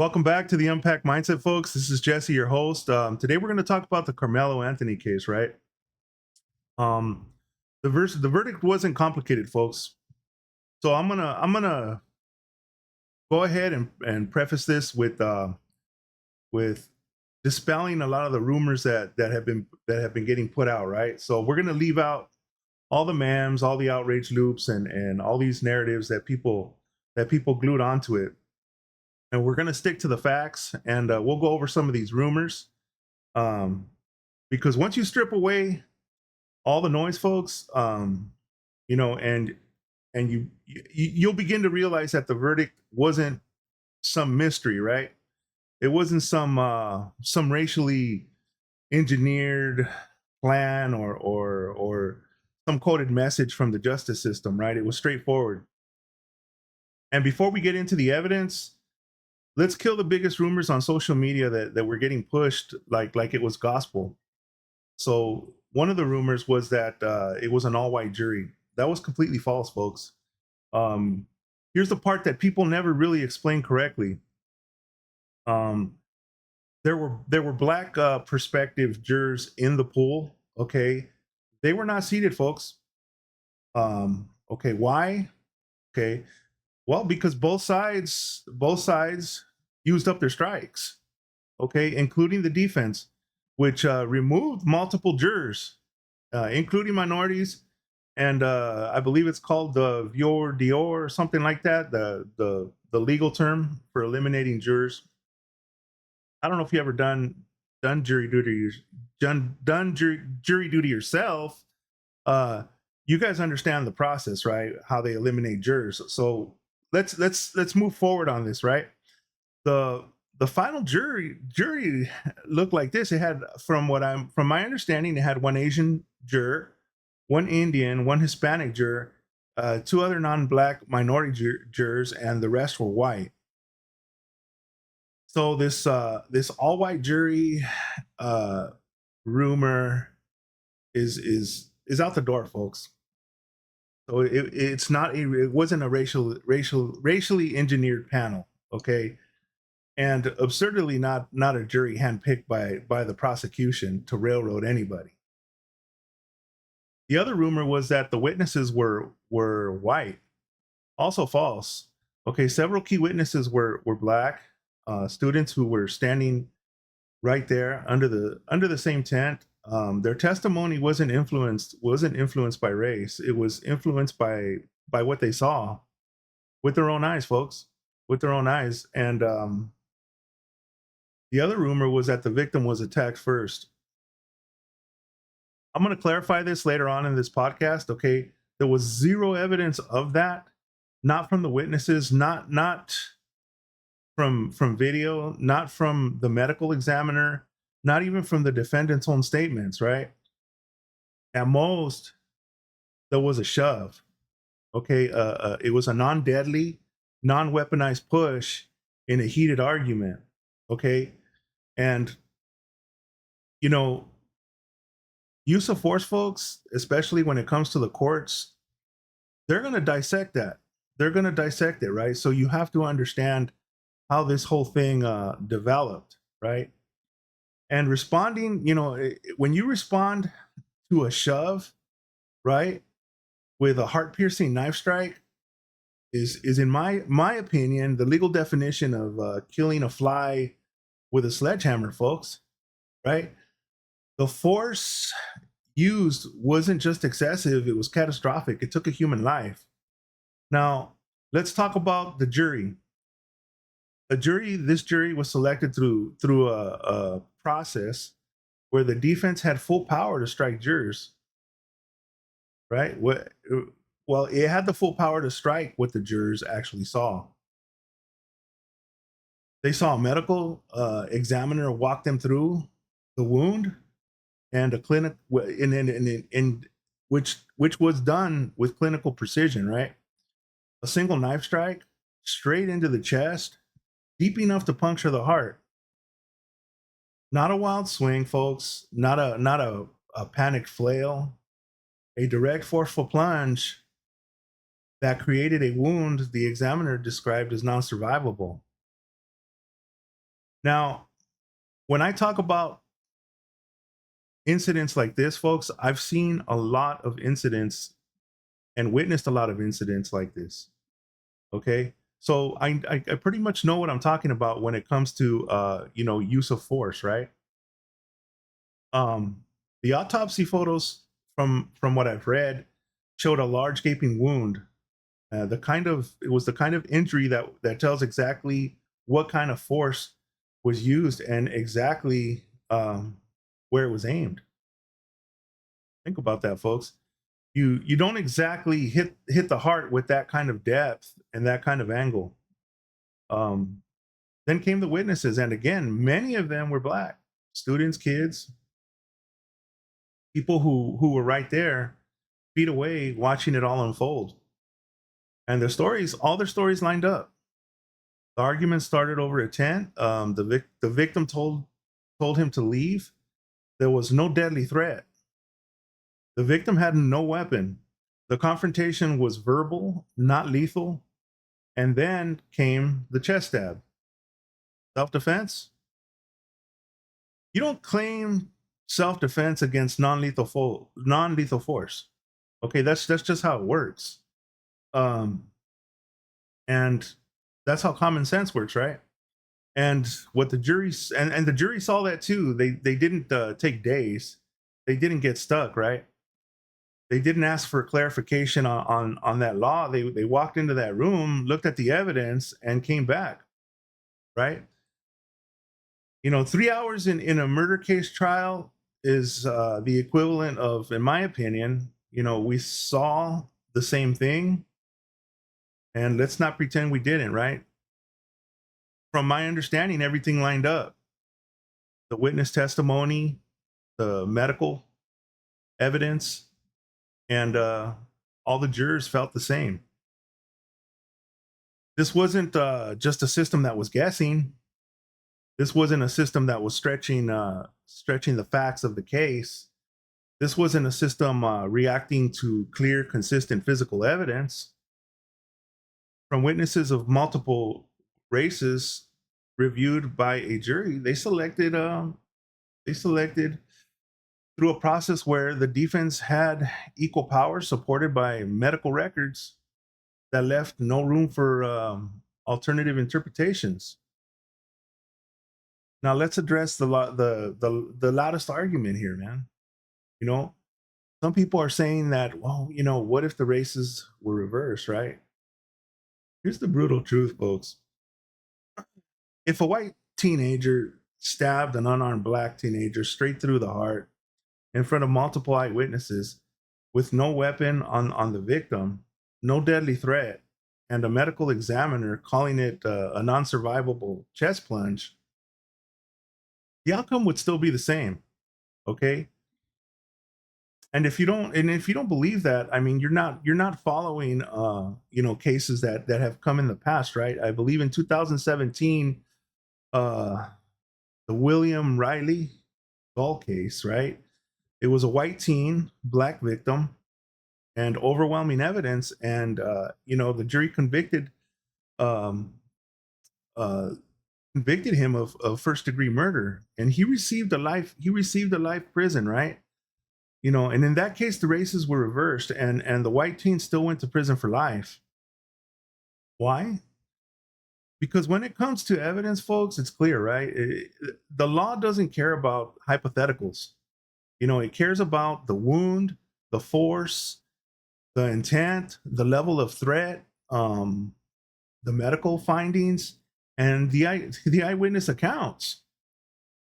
Welcome back to the Unpack Mindset, folks. This is Jesse, your host. Today we're going to talk about the Carmelo Anthony case, right? Um, the verdict wasn't complicated, folks. So I'm gonna go ahead and preface this with dispelling a lot of the rumors that have been getting put out, right? So we're gonna leave out all the memes, all the outrage loops, and all these narratives that people glued onto it, and we're gonna stick to the facts, and we'll go over some of these rumors. Um, because once you strip away all the noise, folks, you know, and you'll begin to realize that the verdict wasn't some mystery, right? It wasn't some racially engineered plan or some coded message from the justice system, right? It was straightforward. And before we get into the evidence, let's kill the biggest rumors on social media that were getting pushed like it was gospel. So one of the rumors was that it was an all-white jury. That was completely false, folks. Um, Here's the part that people never really explain correctly. Um, there were black prospective jurors in the pool. Okay, they were not seated, folks. Okay, why? Okay, well, because both sides used up their strikes. Okay, including the defense, which removed multiple jurors, including minorities, and I believe it's called the Vior Dior or something like that. The legal term for eliminating jurors. I don't know if you ever done jury duty done jury duty yourself. Uh, you guys understand the process, right? How they eliminate jurors. So let's move forward on this, right? the the final jury looked like this. It had, from my understanding, it had one Asian juror, one Indian, one Hispanic juror, two other non-black minority jurors, and the rest were white. So this all white jury uh, rumor is out the door, folks. So it wasn't a racially engineered panel, okay? And absurdly not a jury handpicked by the prosecution to railroad anybody. The other rumor was that the witnesses were white, also false. Okay, several key witnesses were black, students who were standing right there under the same tent. Their testimony wasn't influenced by race. It was influenced by what they saw with their own eyes, folks, with their own eyes. And the other rumor was that the victim was attacked first. I'm going to clarify this later on in this podcast. Okay, there was zero evidence of that, not from the witnesses, not from video, not from the medical examiner, not even from the defendant's own statements. Right? At most, there was a shove. Okay, it was a non-deadly, non-weaponized push in a heated argument. Okay, and you know, use of force, folks, especially when it comes to the courts, they're going to dissect that. They're going to dissect it, right? So you have to understand how this whole thing developed, right? And responding, when you respond to a shove, right, with a heart-piercing knife strike, is in my opinion the legal definition of killing a fly with a sledgehammer, folks. Right? The force used wasn't just excessive; it was catastrophic. It took a human life. Now, let's talk about the jury. This jury was selected through a process where the defense had full power to strike jurors, right? Well, it had the full power to strike what the jurors actually saw. They saw a medical examiner walk them through the wound, and a clinic, in which was done with clinical precision, right? A single knife strike straight into the chest, deep enough to puncture the heart. Not a wild swing, folks. Not a panicked flail. A direct, forceful plunge that created a wound the examiner described as non-survivable. Now, when I talk about incidents like this, folks, I've seen a lot of incidents and witnessed a lot of incidents like this. Okay. So I pretty much know what I'm talking about when it comes to use of force, right? Um, the autopsy photos from what I've read showed a large gaping wound. It was the kind of injury that tells exactly what kind of force was used and exactly where it was aimed. Think about that, folks. You don't exactly hit the heart with that kind of depth and that kind of angle. Um, then came the witnesses, and again, many of them were black students, kids, people who were right there, feet away, watching it all unfold. And all their stories lined up. The argument started over a tent. The victim told him to leave. There was no deadly threat. The victim had no weapon. The confrontation was verbal, not lethal. And then came the chest stab. Self defense? You don't claim self defense against non lethal force. Okay, that's just how it works. Um, and that's how common sense works, right? And what the and the jury saw that too. They didn't take days. They didn't get stuck, right? They didn't ask for clarification on that law. They walked into that room, looked at the evidence, and came back, right? 3 hours in a murder case trial is the equivalent of, in my opinion, we saw the same thing, and let's not pretend we didn't, right? From my understanding, everything lined up. The witness testimony, the medical evidence, and all the jurors felt the same. This wasn't just a system that was guessing. This wasn't a system that was stretching the facts of the case. This wasn't a system reacting to clear, consistent physical evidence from witnesses of multiple races reviewed by a jury. They selected through a process where the defense had equal power, supported by medical records that left no room for alternative interpretations. Now let's address the loudest argument here, man. You know, some people are saying that, well, what if the races were reversed, right? Here's the brutal truth, folks. If a white teenager stabbed an unarmed black teenager straight through the heart in front of multiple eyewitnesses with no weapon on the victim, no deadly threat, and a medical examiner calling it a non survivable chest plunge, the outcome would still be the same. Okay. And if you don't believe that, I mean, you're not following cases that have come in the past, right? I believe in 2017, uh the William Riley Gall case, right? It was a white teen, black victim, and overwhelming evidence, and the jury um uh convicted him of first degree murder, and he received a life prison, right? And in that case the races were reversed, and the white teen still went to prison for life. Why? Because when it comes to evidence, folks, it's clear, right? The law doesn't care about hypotheticals. It cares about the wound, the force, the intent, the level of threat, the medical findings, and the eyewitness accounts,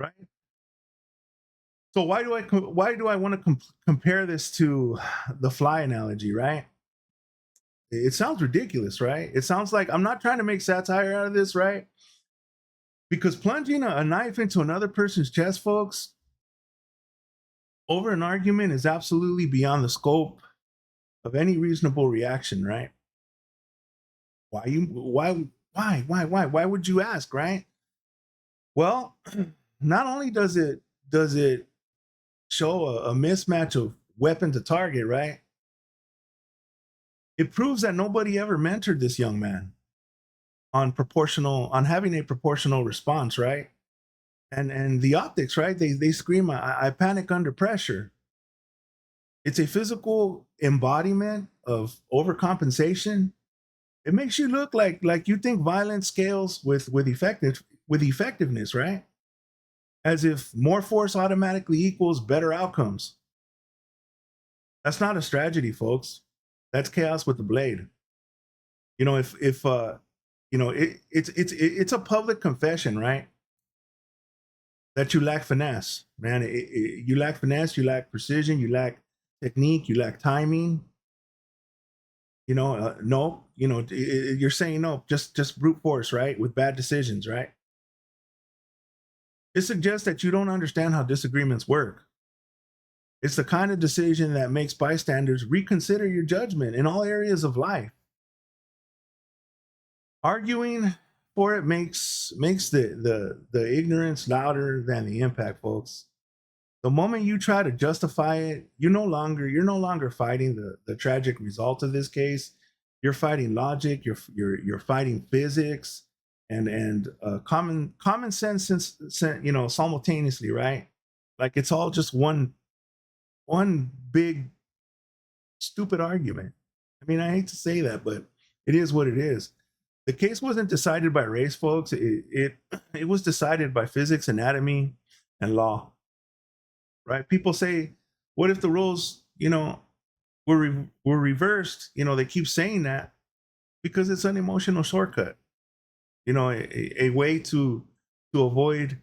right? So why do I want to compare this to the fly analogy, right? It sounds ridiculous, right? It sounds like I'm not trying to make satire out of this, right? Because plunging a knife into another person's chest, folks, over an argument is absolutely beyond the scope of any reasonable reaction, right? Why would you ask, right? Well, not only does it show a mismatch of weapon to target, right? It proves that nobody ever mentored this young man on having a proportional response, right? And the optics, right? They scream, I panic under pressure. It's a physical embodiment of overcompensation. It makes you look like you think violence scales with effectiveness, right? As if more force automatically equals better outcomes. That's not a strategy, folks. That's chaos with the blade. You know, if you know, it's a public confession, right? That you lack finesse, man. You lack finesse, you lack precision, you lack technique, you lack timing. No, you're saying no, just brute force, right? With bad decisions, right? It suggests that you don't understand how disagreements work. It's the kind of decision that makes bystanders reconsider your judgment in all areas of life. Arguing for it makes the ignorance louder than the impact, folks. The moment you try to justify it, you're no longer fighting the tragic result of this case. You're fighting logic. You're fighting physics and common sense, simultaneously, right? Like it's all just one big stupid argument. I mean, I hate to say that, but it is what it is. The case wasn't decided by race, folks. It was decided by physics, anatomy, and law. Right? People say, "What if the roles, were reversed?" They keep saying that because it's an emotional shortcut. A way to avoid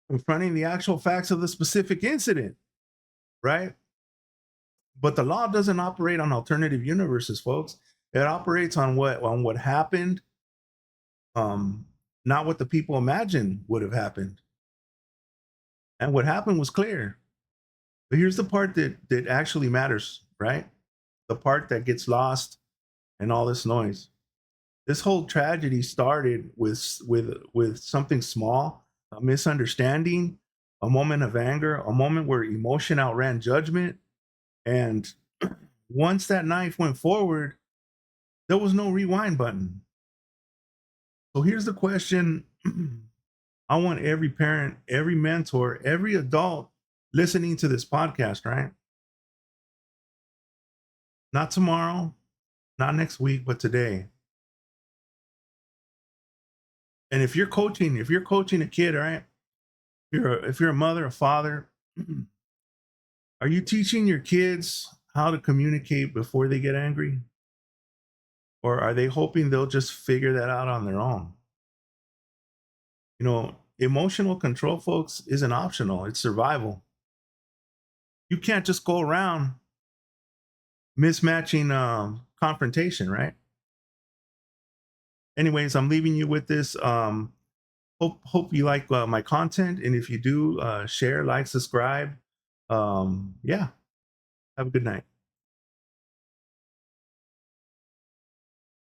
confronting the actual facts of the specific incident, right? But the law doesn't operate on alternative universes, folks. It operates on what happened, um, not what the people imagined would have happened. And what happened was clear. But here's the part that actually matters, right? The part that gets lost in all this noise. This whole tragedy started with something small, a misunderstanding, a moment of anger, a moment where emotion outran judgment. And once that knife went forward, there was no rewind button. So here's the question I want every parent, every mentor, every adult listening to this podcast, right? Not tomorrow, not next week, but today. And if you're coaching a kid, right? If you're a mother, a father, are you teaching your kids how to communicate before they get angry? Or are they hoping they'll just figure that out on their own? Emotional control, folks, isn't optional, it's survival. You can't just go around mismatching confrontation, right? Anyways, I'm leaving you with this. Hope you like my content, and if you do, share, like, subscribe. Yeah, have a good night.